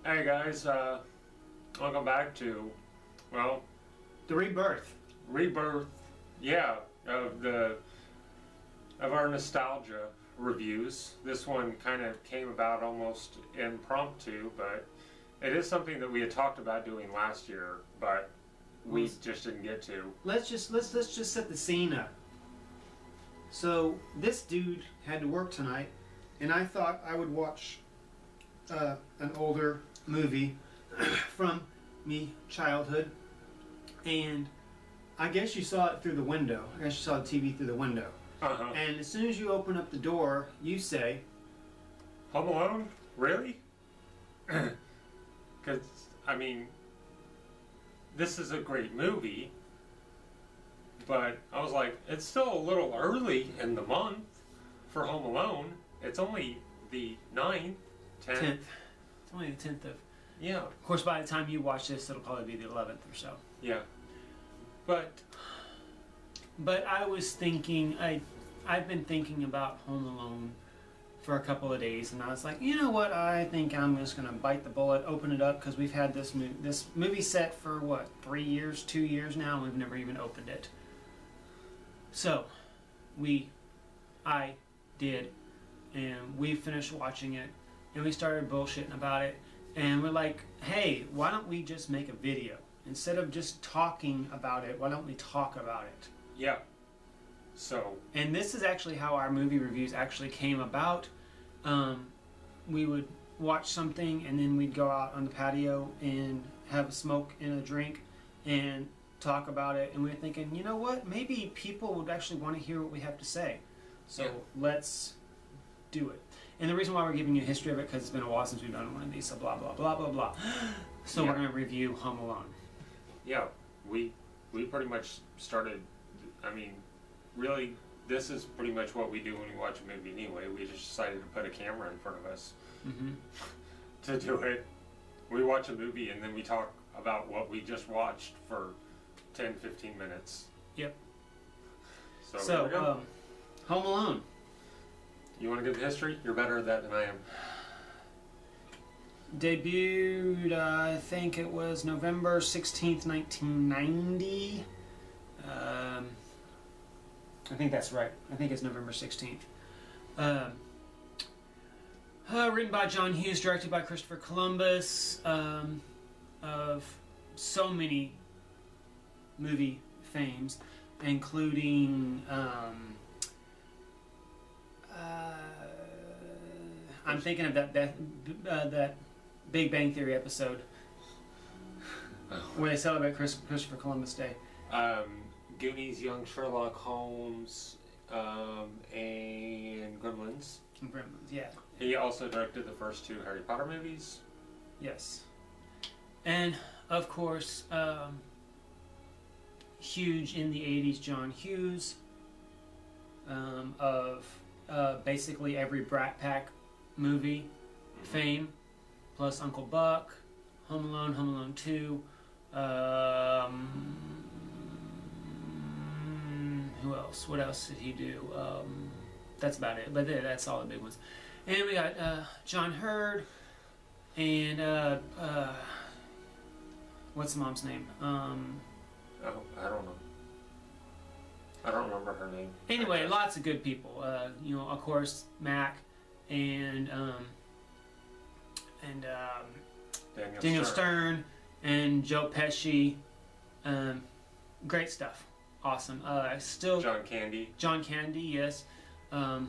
Hey guys, welcome back to, well, The rebirth. rebirth, yeah, of our nostalgia reviews. This one kind of came about almost impromptu, but it is something that we had talked about doing last year, but we just didn't get to. Let's just set the scene up. So this dude had to work tonight, and I thought I would watch an older movie from me childhood, and I guess you saw it through the window. I guess you saw the TV through the window. Uh-huh. And as soon as you open up the door, you say, Home Alone? Really? Because, I mean, this is a great movie, but I was like, it's still a little early in the month for Home Alone. It's only the 9th, 10th. It's only the 10th of... Yeah. Of course, by the time you watch this, it'll probably be the 11th or so. Yeah. But I was thinking, I've been thinking about Home Alone for a couple of days, and I was like, you know what, I think I'm just going to bite the bullet, open it up, because we've had this movie set for, what, 3 years, 2 years now, and we've never even opened it. So, I did, and we finished watching it, and we started bullshitting about it, and we're like, hey, why don't we just make a video? Instead of just talking about it, why don't we talk about it? yeah. So, And this is actually how our movie reviews actually came about. We would watch something, and then we'd go out on the patio and have a smoke and a drink and talk about it. And we were thinking, you know what? Maybe people would actually want to hear what we have to say. So Yeah. let's do it. And the reason why we're giving you a history of it, because it's been a while since we've done one of these, so blah, blah, blah, blah, blah. So Yeah. we're going to review Home Alone. yeah, we pretty much started, I mean, really, this is pretty much what we do when we watch a movie anyway. We just decided to put a camera in front of us to do it. We watch a movie and then we talk about what we just watched for 10-15 minutes. Yep. So, So, here we go. Home Alone. You want to give the history? You're better at that than I am. Debuted, I think it was November 16th, 1990. I think that's right. I think it's November 16th. Written by John Hughes, directed by Christopher Columbus, of so many movie fames, including I'm thinking of that Big Bang Theory episode where they celebrate Christopher Columbus Day. Goonies, Young Sherlock Holmes, and Gremlins. Gremlins, yeah. He also directed the first 2 Harry Potter movies. Yes. And, of course, huge in the 80s John Hughes, of basically every Brat Pack movie fame, plus Uncle Buck, Home Alone 2, who else? What else did he do? That's about it, but that's all the big ones. And we got John Hurd, and what's the mom's name? Oh, I don't know. I don't remember her name. Anyway, lots of good people. You know, of course, Mac and Daniel Stern and Joe Pesci. Great stuff. Awesome. Still John Candy. John Candy, yes,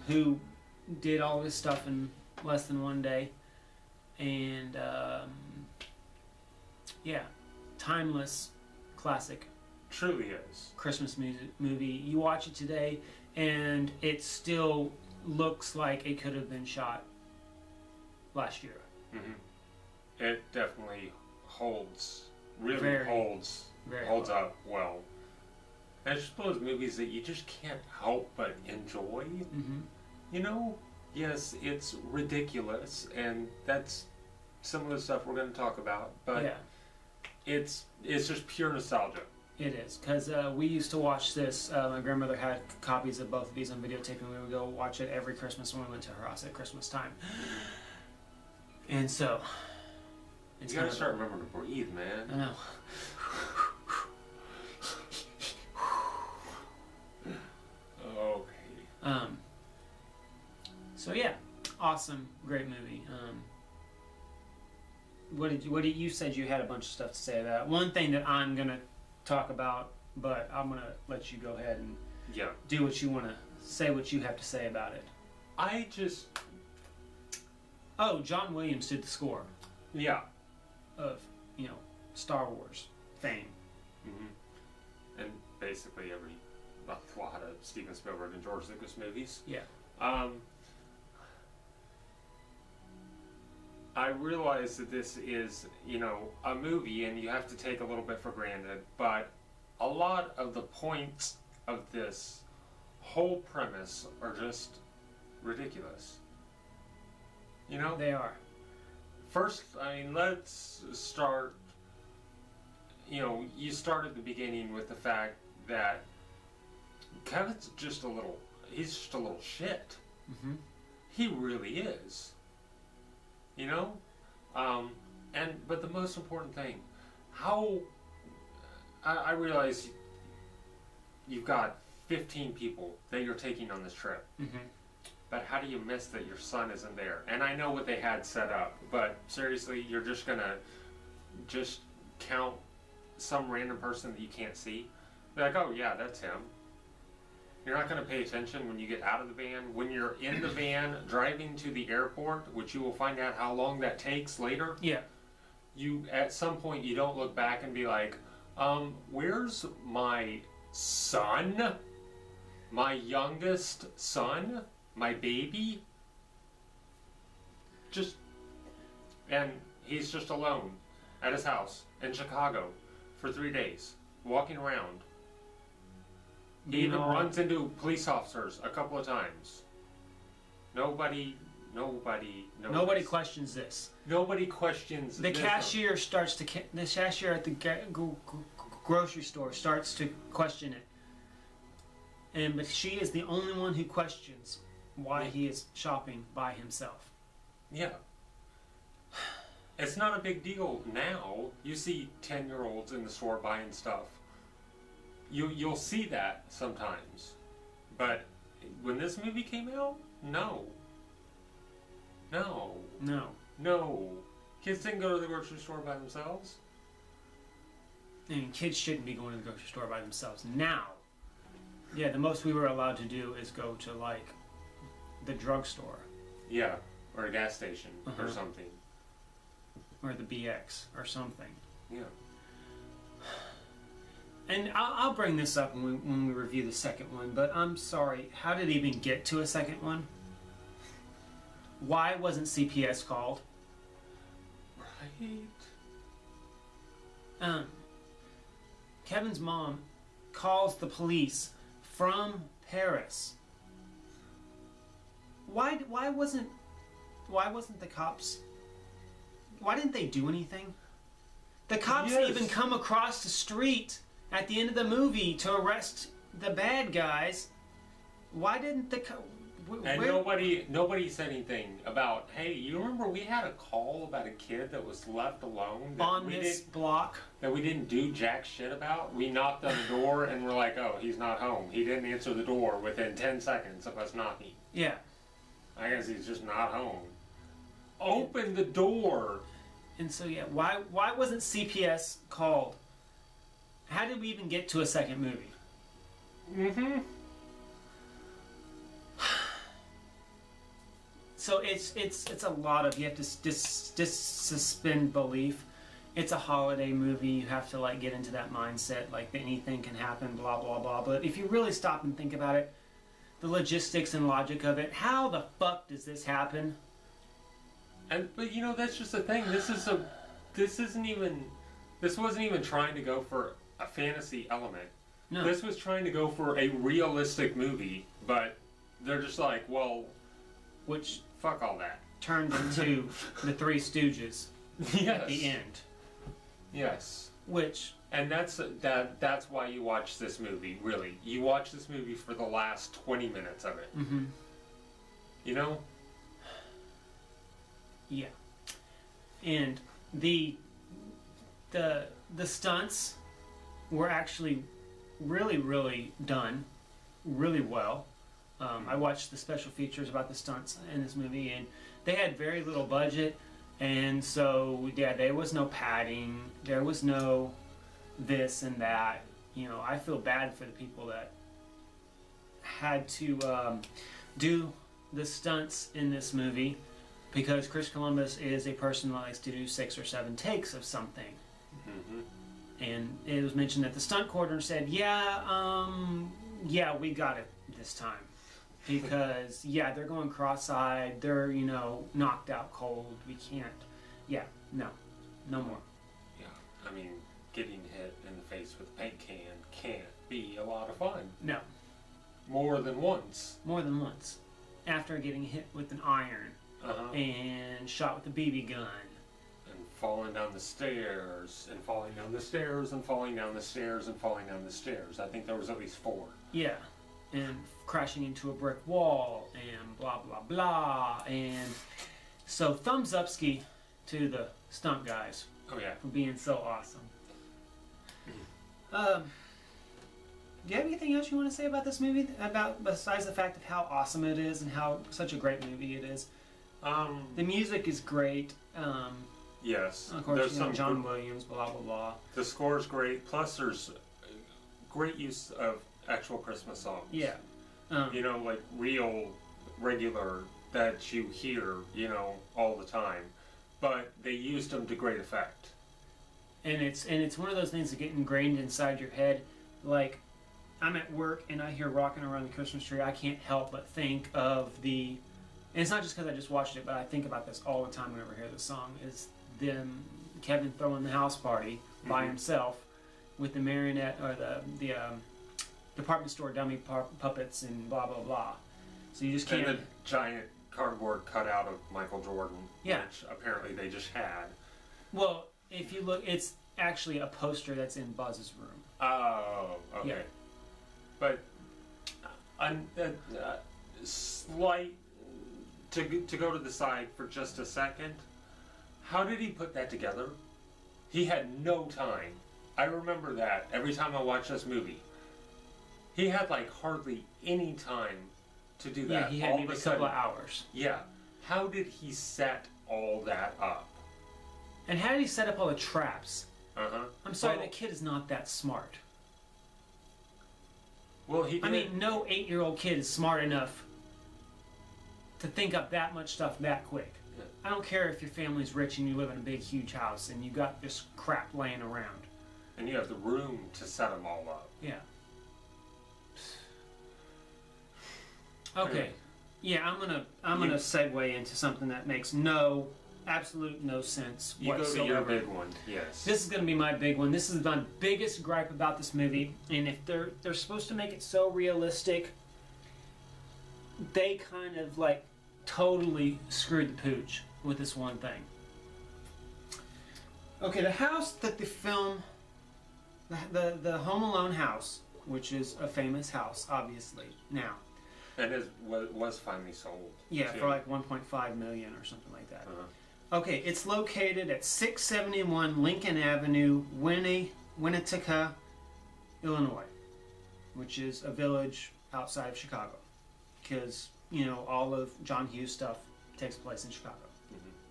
who did all this stuff in less than one day, and yeah, timeless classic. Truly is. Christmas movie. You watch it today, and it still looks like it could have been shot last year. Mm-hmm. It definitely holds, really Very holds well. up well. And it's just one of those movies that you just can't help but enjoy. Mm-hmm. You know, yes, it's ridiculous, and that's some of the stuff we're going to talk about. But Yeah, it's just pure nostalgia. it is, because we used to watch this. My grandmother had copies of both of these on videotape, and we would go watch it every Christmas when we went to her house at Christmas time. And so, It's You gotta kind of- start remembering to breathe, I man. know. Okay. So yeah, awesome, great movie. What did you said you had a bunch of stuff to say about it. One thing that I'm gonna talk about, but I'm gonna let you go ahead and Yeah. do what you want to say, what you have to say about it. I just, Oh, John Williams did the score yeah. of, Star Wars fame. And basically a lot of Steven Spielberg and George Lucas movies. Yeah. I realize that this is, a movie and you have to take a little bit for granted, but a lot of the points of this whole premise are just ridiculous. They are. First, let's start, you start at the beginning with the fact that Kevin's he's just a little shit. Mm-hmm. He really is. But the most important thing, I realize you've got 15 people that you're taking on this trip. Mm-hmm. But how do you miss that your son isn't there? And I know what they had set up, but seriously, you're just gonna just count some random person that you can't see? Be like, oh yeah, that's him. You're not gonna pay attention when you get out of the van. When you're in the van driving to the airport, which you will find out how long that takes later. Yeah. You at some point you don't look back and be like, where's my son? My youngest son? My baby? And he's just alone at his house in Chicago for 3 days, walking around. He even runs into police officers a couple of times. Nobody questions this. Nobody questions The this. cashier the cashier at the grocery store starts to question it, but she is the only one who questions why he is shopping by himself. Yeah. It's not a big deal now. You see 10-year-olds in the store buying stuff. You'll see that sometimes. But when this movie came out, no. Kids didn't go to the grocery store by themselves. I mean, kids shouldn't be going to the grocery store by themselves now. Yeah, the most we were allowed to do is go to the drugstore. Yeah, or a gas station or Uh-huh. something. Or the BX or something. Yeah. And I'll bring this up when we review the second one, but I'm sorry, how did it even get to a second one? Why wasn't CPS called? Right. Kevin's mom calls the police from Paris. Why wasn't the cops? Why didn't they do anything? The cops Yes. even come across the street at the end of the movie to arrest the bad guys. Why didn't the And nobody said anything about, hey, you remember we had a call about a kid that was left alone on this block? that we didn't do jack shit about? We knocked on the door and we're like, oh, he's not home. He didn't answer the door within 10 seconds of us knocking. Yeah. I guess he's just not home. Open the door. And so yeah, why wasn't CPS called? How did we even get to a second movie? Mm-hmm. So it's a lot of, you have to suspend belief. It's a holiday movie. You have to get into that mindset, that anything can happen, blah blah blah. But if you really stop and think about it, the logistics and logic of it, how the fuck does this happen? But that's just the thing. This wasn't even trying to go for a fantasy element. No. This was trying to go for a realistic movie, but they're just like, well, Which fuck all that. turned into the Three Stooges Yes. at the end. Yes. Which, And that's why you watch this movie, really. You watch this movie for the last 20 minutes of it. mm-hmm. You know? Yeah. And the the stunts were actually really done really well. I watched the special features about the stunts in this movie, and they had very little budget, and so yeah, there was no padding, there was no this and that. You know, I feel bad for the people that had to do the stunts in this movie, because Chris Columbus is a person that likes to do 6 or 7 takes of something. And it was mentioned that the stunt coordinator said, yeah, we got it this time. Because, yeah, they're going cross-eyed, they're, you know, knocked out cold, we can't, no more. Yeah, I mean, getting hit in the face with a paint can can't be a lot of fun. No. More than once. More than once. After getting hit with an iron, and shot with a BB gun. And falling down the stairs, and falling down the stairs, and falling down the stairs, and falling down the stairs. I think there was at least 4. Yeah, and crashing into a brick wall, and blah blah blah, and so thumbs up ski to the stunt guys. Oh yeah. For being so awesome. Do you have anything else you want to say about this movie, about besides the fact of how awesome it is and how such a great movie it is? The music is great. Yes. Of course, you know, John Williams, blah blah blah. The score's great. Plus, there's great use of actual Christmas songs. Yeah. You know, like real, regular that you hear, you know, all the time, but they used them to great effect. And it's one of those things that get ingrained inside your head. Like, I'm at work and I hear "Rocking Around the Christmas Tree," I can't help but think of the. And it's not just because I just watched it, but I think about this all the time whenever I hear the song. Is them Kevin throwing the house party by himself with the marionette or the department store dummy puppets and blah blah blah. So you just can't. And the giant cardboard cutout of Michael Jordan, yeah, which apparently they just had. Well, if you look, it's actually a poster that's in Buzz's room. Oh, okay. Yeah. But slight to go to the side for just a second. How did he put that together? He had no time. I remember that every time I watch this movie. He had like hardly any time to do that. Yeah, he had maybe a couple of hours. Yeah. How did he set all that up? And how did he set up all the traps? I'm sorry, well, that kid is not that smart. Well, he did. I mean, no 8-year-old kid is smart enough to think up that much stuff that quick. Yeah. I don't care if your family's rich and you live in a big, huge house and you got this crap laying around. And you have the room to set them all up. Yeah. Okay. Yeah, I'm gonna segue into something that makes absolute no sense whatsoever. You go to your big one, yes. This is gonna be my big one. This is my biggest gripe about this movie, and if they're supposed to make it so realistic, they kind of like totally screwed the pooch with this one thing. Okay, the house that the film, the Home Alone house, which is a famous house, obviously now. And it was finally sold. Yeah, too. for like 1.5 million or something like that. Okay, it's located at 671 Lincoln Avenue, Winnetka, Illinois, which is a village outside of Chicago, because you know all of John Hughes stuff takes place in Chicago,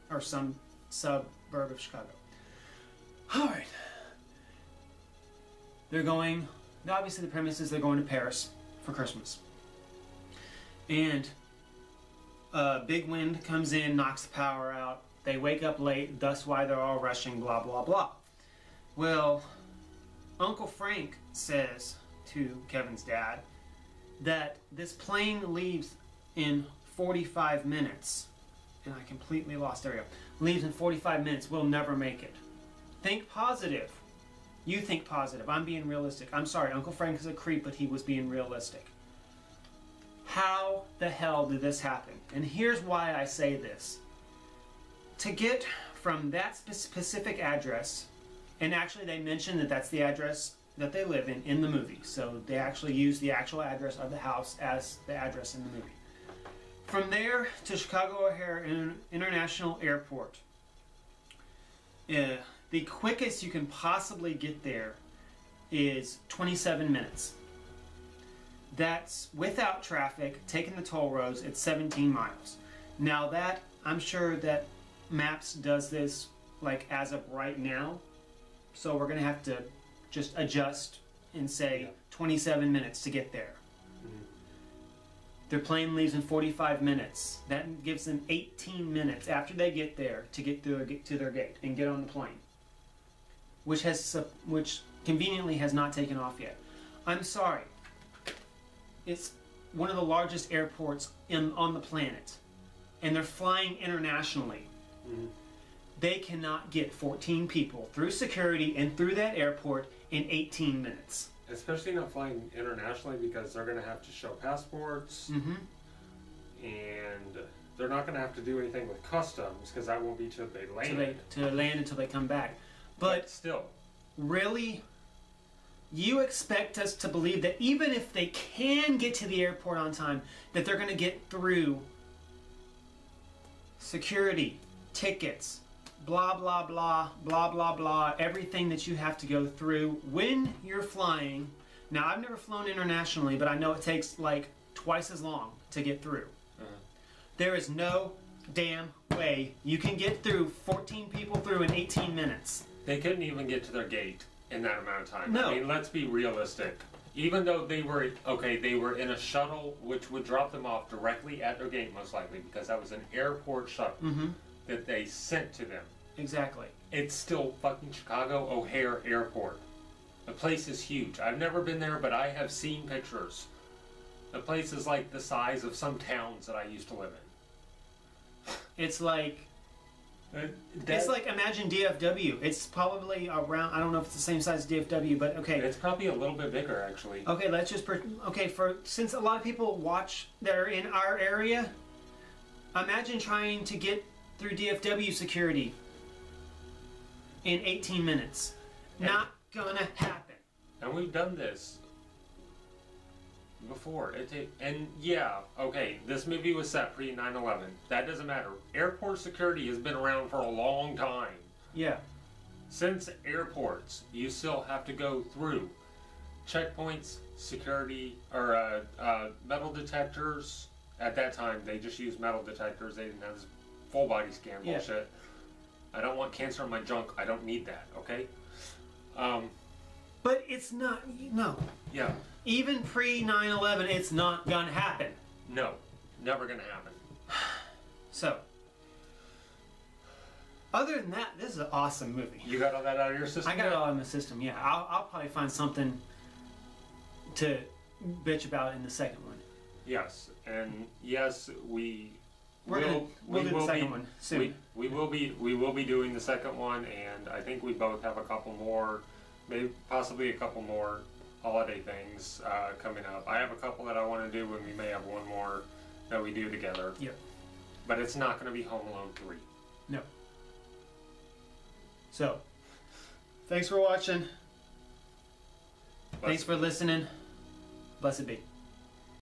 or some suburb of Chicago. All right, they're going. Obviously, the premise is they're going to Paris for Christmas. And a big wind comes in, knocks the power out. They wake up late, thus why they're all rushing, blah, blah, blah. Well, Uncle Frank says to Kevin's dad that this plane leaves in 45 minutes. And I completely lost area. Leaves in 45 minutes. We'll never make it. Think positive. You think positive. I'm being realistic. I'm sorry, Uncle Frank is a creep, but he was being realistic. How the hell did this happen? And here's why I say this. To get from that specific address, and actually they mention that that's the address that they live in the movie. So they actually use the actual address of the house as the address in the movie. From there to Chicago O'Hare International Airport. The quickest you can possibly get there is 27 minutes. That's without traffic, taking the toll roads, it's 17 miles. Now that, I'm sure that Maps does this like as of right now, so we're gonna have to just adjust and say 27 minutes to get there. Their plane leaves in 45 minutes. That gives them 18 minutes after they get there to get to their gate and get on the plane, which conveniently has not taken off yet. I'm sorry. It's one of the largest airports on the planet, and they're flying internationally. They cannot get 14 people through security and through that airport in 18 minutes. Especially not flying internationally, because they're going to have to show passports, and they're not going to have to do anything with customs, because that won't be till they land. To land until they come back. But still, really, you expect us to believe that even if they can get to the airport on time, that they're going to get through security, tickets, blah, blah, blah, blah, blah, blah, everything that you have to go through when you're flying. Now, I've never flown internationally, but I know it takes like twice as long to get through. There is no damn way you can get through 14 people through in 18 minutes. They couldn't even get to their gate in that amount of time. No. I mean, let's be realistic. Even though they were in a shuttle which would drop them off directly at their gate, most likely, because that was an airport shuttle that they sent to them. Exactly. It's still fucking Chicago O'Hare Airport. The place is huge. I've never been there, but I have seen pictures. The place is like the size of some towns that I used to live in. It's like imagine DFW. It's probably around, I don't know if it's the same size as DFW, but okay. It's probably a little bit bigger, actually. Okay, let's just since a lot of people watch that are in our area, imagine trying to get through DFW security in 18 minutes. Not gonna happen. And we've done this before. And yeah, okay, this movie was set pre 9/11. That doesn't matter. Airport security has been around for a long time. Yeah. Since airports, you still have to go through checkpoints, security, or metal detectors. At that time, they just used metal detectors. They didn't have this full body scan bullshit. I don't want cancer in my junk. I don't need that, okay? But it's not, no. Yeah. Even pre 9/11, it's not gonna happen. No, never gonna happen. So, other than that, this is an awesome movie. You got all that out of your system? I got it all in my system, yeah. I'll probably find something to bitch about in the second one. Yes, and yes, we'll do the second one soon. We will be doing the second one, and I think we both have a couple more, maybe possibly a couple more holiday things coming up. I have a couple that I want to do, and we may have one more that we do together. Yep. But it's not going to be Home Alone 3. No. So, thanks for watching. Thanks for listening. Blessed be.